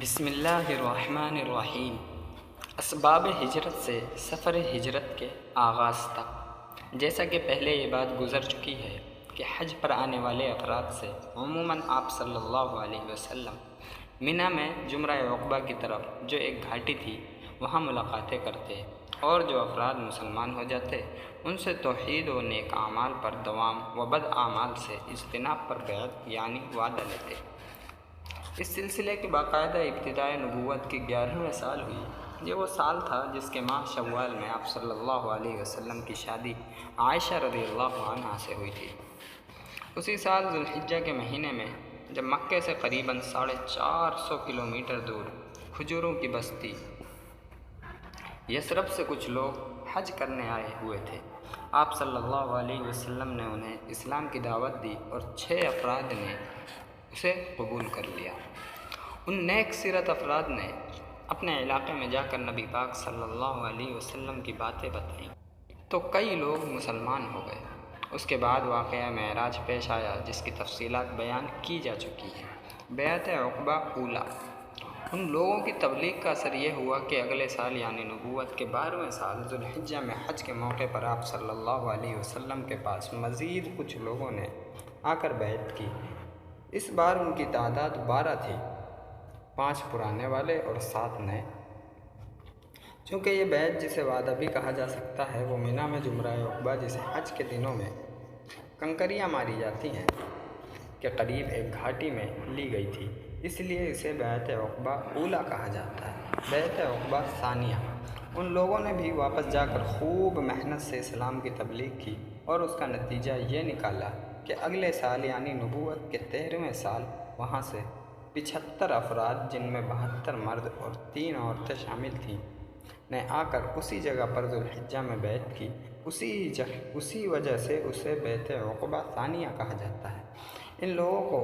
بسم اللہ الرحمن الرحیم۔ اسباب ہجرت سے سفر ہجرت کے آغاز تک، جیسا کہ پہلے یہ بات گزر چکی ہے کہ حج پر آنے والے افراد سے عموماً آپ صلی اللہ علیہ وسلم منی میں جمرہ عقبہ کی طرف جو ایک گھاٹی تھی وہاں ملاقاتیں کرتے، اور جو افراد مسلمان ہو جاتے ان سے توحید و نیک اعمال پر دوام و بد اعمال سے اجتناب پر بیعت یعنی وعدہ لیتے۔ اس سلسلے کی باقاعدہ ابتدائے نبوت کی 11ویں سال ہوئی۔ یہ وہ سال تھا جس کے ماہ شوال میں آپ صلی اللہ علیہ وسلم کی شادی عائشہ رضی اللہ عنہا سے ہوئی تھی۔ اسی سال ذو الحجہ کے مہینے میں جب مکے سے قریباً 450 کلومیٹر دور کھجوروں کی بستی یثرب سے کچھ لوگ حج کرنے آئے ہوئے تھے، آپ صلی اللہ علیہ وسلم نے انہیں اسلام کی دعوت دی اور 6 افراد نے اسے قبول کر لیا۔ ان نیک سیرت افراد نے اپنے علاقے میں جا کر نبی پاک صلی اللہ علیہ وسلم کی باتیں بتائیں تو کئی لوگ مسلمان ہو گئے۔ اس کے بعد واقعہ معراج پیش آیا جس کی تفصیلات بیان کی جا چکی ہیں۔ بیعت عقبہ اولیٰ۔ ان لوگوں کی تبلیغ کا اثر یہ ہوا کہ اگلے سال یعنی نبوت کے 12ویں سال ذو الحجہ میں حج کے موقع پر آپ صلی اللہ علیہ وسلم کے پاس مزید کچھ لوگوں نے آ کر بیعت کی۔ اس بار ان کی تعداد 12 تھی، 5 پرانے والے اور 7 نئے۔ چونکہ یہ بیعت جسے وعدہ بھی کہا جا سکتا ہے وہ منی میں جمرہ عقبہ جسے حج کے دنوں میں کنکریاں ماری جاتی ہیں کے قریب ایک گھاٹی میں لی گئی تھی، اس لیے اسے بیعت عقبہ اولیٰ کہا جاتا ہے۔ بیعت عقبہ ثانیہ۔ ان لوگوں نے بھی واپس جا کر خوب محنت سے اسلام کی تبلیغ کی اور اس کا نتیجہ یہ نکالا کہ اگلے سال یعنی نبوت کے 13ویں سال وہاں سے 75 افراد جن میں 72 مرد اور 3 عورتیں شامل تھیں نے آ کر اسی جگہ پر ذو الحجہ میں بیعت کی۔ اسی وجہ سے اسے بیعت عقبہ ثانیہ کہا جاتا ہے۔ ان لوگوں کو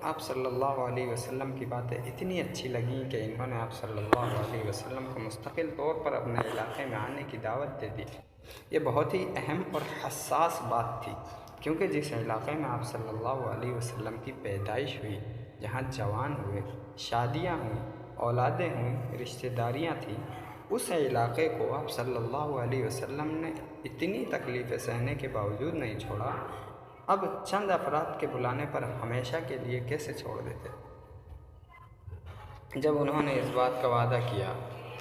آپ صلی اللہ علیہ وسلم کی باتیں اتنی اچھی لگیں کہ انہوں نے آپ صلی اللہ علیہ وسلم کو مستقل طور پر اپنے علاقے میں آنے کی دعوت دے دی۔ یہ بہت ہی اہم اور حساس بات تھی، کیونکہ جس علاقے میں آپ صلی اللہ علیہ وسلم کی پیدائش ہوئی، جہاں جوان ہوئے، شادیاں ہوئیں، اولادیں ہوئیں، رشتہ داریاں تھیں، اس علاقے کو آپ صلی اللہ علیہ وسلم نے اتنی تکلیفیں سہنے کے باوجود نہیں چھوڑا، اب چند افراد کے بلانے پر ہمیشہ کے لیے کیسے چھوڑ دیتے؟ جب انہوں نے اس بات کا وعدہ کیا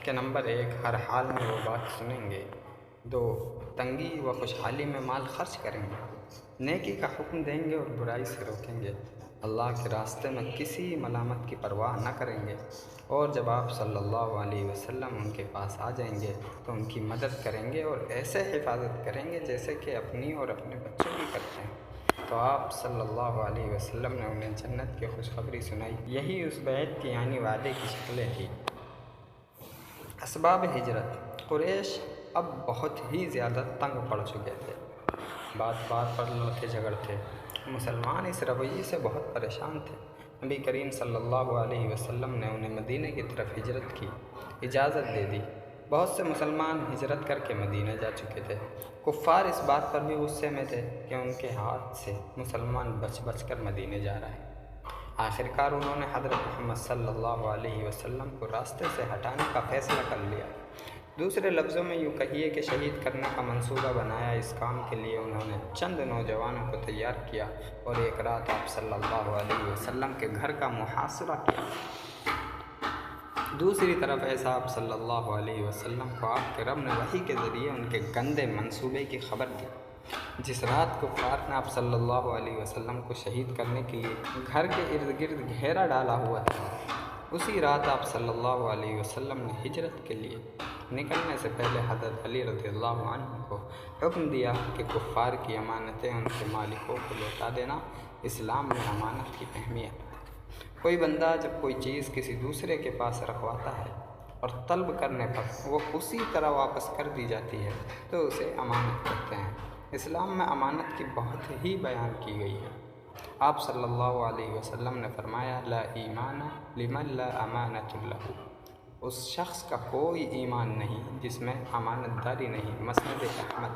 کہ نمبر 1 ہر حال میں وہ بات سنیں گے، 2 تنگی و خوشحالی میں مال خرچ کریں گے، نیکی کا حکم دیں گے اور برائی سے روکیں گے، اللہ کے راستے میں کسی ملامت کی پرواہ نہ کریں گے، اور جب آپ صلی اللہ علیہ وسلم ان کے پاس آ جائیں گے تو ان کی مدد کریں گے اور ایسے حفاظت کریں گے جیسے کہ اپنی اور اپنے بچوں کی کرتے ہیں، تو آپ صلی اللہ علیہ وسلم نے انہیں جنت کی خوشخبری سنائی۔ یہی اس بیعت کی یعنی وعدے کی شکلیں تھیں۔ اسباب ہجرت۔ قریش اب بہت ہی زیادہ تنگ پڑ چکے تھے، بات بات پر لڑتے جھگڑتے۔ مسلمان اس رویے سے بہت پریشان تھے۔ نبی کریم صلی اللہ علیہ وسلم نے انہیں مدینہ کی طرف ہجرت کی اجازت دے دی۔ بہت سے مسلمان ہجرت کر کے مدینہ جا چکے تھے۔ کفار اس بات پر بھی غصے میں تھے کہ ان کے ہاتھ سے مسلمان بچ بچ کر مدینہ جا رہے ہیں۔ آخرکار انہوں نے حضرت محمد صلی اللہ علیہ وسلم کو راستے سے ہٹانے کا فیصلہ کر لیا۔ دوسرے لفظوں میں یوں کہیے کہ شہید کرنے کا منصوبہ بنایا۔ اس کام کے لیے انہوں نے چند نوجوانوں کو تیار کیا اور ایک رات آپ صلی اللہ علیہ وسلم کے گھر کا محاصرہ کیا۔ دوسری طرف ایسا آپ صلی اللہ علیہ وسلم کو آپ کے رب نے وحی کے ذریعے ان کے گندے منصوبے کی خبر دی۔ جس رات کفار نے آپ صلی اللہ علیہ وسلم کو شہید کرنے کے لیے گھر کے ارد گرد گھیرا ڈالا ہوا تھا، اسی رات آپ صلی اللہ علیہ وسلم نے ہجرت کے لیے نکلنے سے پہلے حضرت علی رضی اللہ عنہ کو حکم دیا کہ کفار کی امانتیں ان کے مالکوں کو لوٹا دینا۔ اسلام میں امانت کی اہمیت۔ کوئی بندہ جب کوئی چیز کسی دوسرے کے پاس رکھواتا ہے اور طلب کرنے پر وہ اسی طرح واپس کر دی جاتی ہے تو اسے امانت کہتے ہیں۔ اسلام میں امانت کی بہت ہی بیان کی گئی ہے۔ آپ صلی اللہ علیہ وسلم نے فرمایا لا ایمان لمن لا امانت لہ، اس شخص کا کوئی ایمان نہیں جس میں امانت داری نہیں۔ مسند احمد۔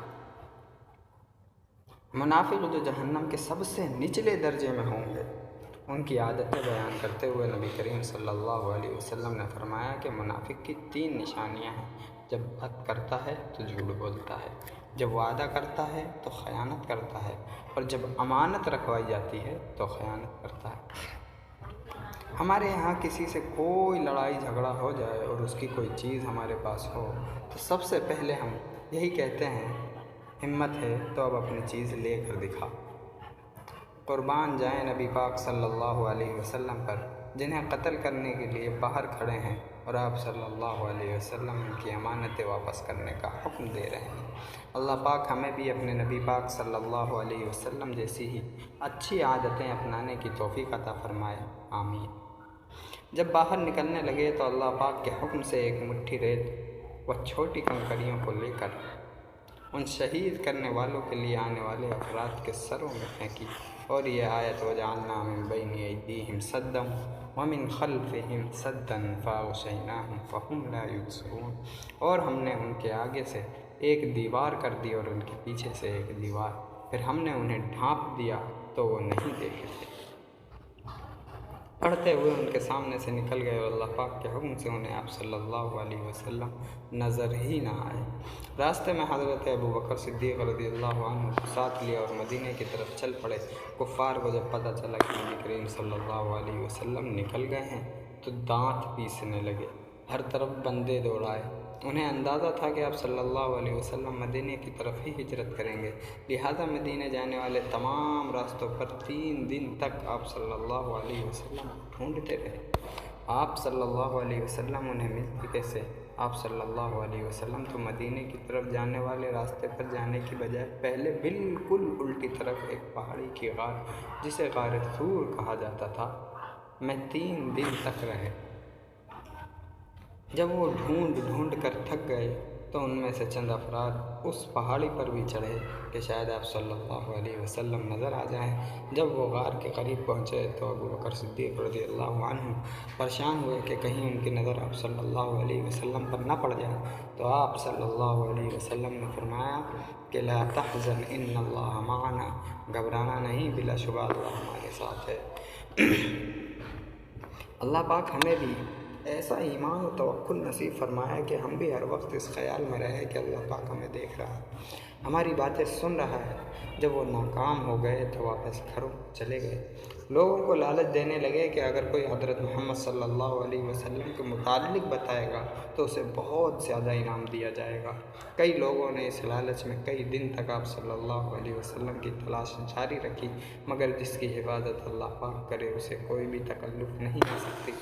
منافق جو جہنم کے سب سے نچلے درجے میں ہوں گے ان کی عادتیں بیان کرتے ہوئے نبی کریم صلی اللہ علیہ وسلم نے فرمایا کہ منافق کی 3 نشانیاں ہیں۔ جب بات کرتا ہے تو جھوٹ بولتا ہے، جب وعدہ کرتا ہے تو خیانت کرتا ہے، اور جب امانت رکھوائی جاتی ہے تو خیانت کرتا ہے۔ ہمارے یہاں کسی سے کوئی لڑائی جھگڑا ہو جائے اور اس کی کوئی چیز ہمارے پاس ہو تو سب سے پہلے ہم یہی کہتے ہیں، ہمت ہے تو اب اپنی چیز لے کر دکھا۔ قربان جائیں نبی پاک صلی اللہ علیہ وسلم پر، جنہیں قتل کرنے کے لیے باہر کھڑے ہیں اور آپ صلی اللہ علیہ وسلم ان کی امانتیں واپس کرنے کا حکم دے رہے ہیں۔ اللہ پاک ہمیں بھی اپنے نبی پاک صلی اللہ علیہ وسلم جیسی ہی اچھی عادتیں اپنانے کی توفیق عطا فرمائے، آمین۔ جب باہر نکلنے لگے تو اللہ پاک کے حکم سے ایک مٹھی ریت و چھوٹی کنکریوں کو لے کر ان شہید کرنے والوں کے لیے آنے والے افراد کے سروں میں پھینکی، اور یہ آیت وجعلنا من بین ایدیہم سدا ومن خلفہم سدا فاغشیناہم فہم لا یبصرون، اور ہم نے ان کے آگے سے ایک دیوار کر دی اور ان کے پیچھے سے ایک دیوار، پھر ہم نے انہیں ڈھانپ دیا تو وہ نہیں دیکھے تھے۔ پڑھتے ہوئے ان کے سامنے سے نکل گئے اور اللہ پاک کے حکم سے انہیں آپ صلی اللہ علیہ وسلم نظر ہی نہ آئے۔ راستے میں حضرت ابو بکر صدیق رضی اللہ عنہ کو ساتھ لیا اور مدینے کی طرف چل پڑے۔ کفار کو جب پتہ چلا کہ نبی کریم صلی اللہ علیہ وسلم نکل گئے ہیں تو دانت پیسنے لگے، ہر طرف بندے دوڑائے۔ انہیں اندازہ تھا کہ آپ صلی اللہ علیہ وسلم مدینے کی طرف ہی ہجرت کریں گے، لہذا مدینے جانے والے تمام راستوں پر 3 دن تک آپ صلی اللہ علیہ وسلم ڈھونڈتے رہے۔ آپ صلی اللہ علیہ وسلم انہیں ملتے کیسے؟ آپ صلی اللہ علیہ وسلم تو مدینے کی طرف جانے والے راستے پر جانے کی بجائے پہلے بالکل الٹی طرف ایک پہاڑی کی غار، جسے غار ثور کہا جاتا تھا، میں 3 دن تک رہے۔ جب وہ ڈھونڈ کر تھک گئے تو ان میں سے چند افراد اس پہاڑی پر بھی چڑھے کہ شاید آپ صلی اللہ علیہ وسلم نظر آ جائیں۔ جب وہ غار کے قریب پہنچے تو ابو بکر صدیق رضی اللہ عنہ پریشان ہوئے کہ کہیں ان کی نظر آپ صلی اللہ علیہ وسلم پر نہ پڑ جائے، تو آپ صلی اللہ علیہ وسلم نے فرمایا کہ لا تحزن ان اللہ معنا، گھبرانا نہیں، بلا شبہ اللہ ہمارے ساتھ ہے۔ اللہ پاک ہمیں بھی ایسا ایمان و توکل نصیب فرمایا کہ ہم بھی ہر وقت اس خیال میں رہے کہ اللہ پاک ہمیں دیکھ رہا ہے، ہماری باتیں سن رہا ہے۔ جب وہ ناکام ہو گئے تو واپس گھروں چلے گئے۔ لوگوں کو لالچ دینے لگے کہ اگر کوئی حضرت محمد صلی اللہ علیہ وسلم کے متعلق بتائے گا تو اسے بہت زیادہ انعام دیا جائے گا۔ کئی لوگوں نے اس لالچ میں کئی دن تک آپ صلی اللہ علیہ وسلم کی تلاش جاری رکھی، مگر جس کی حفاظت اللہ پاک کرے اسے کوئی بھی تکلف نہیں آ سکتی۔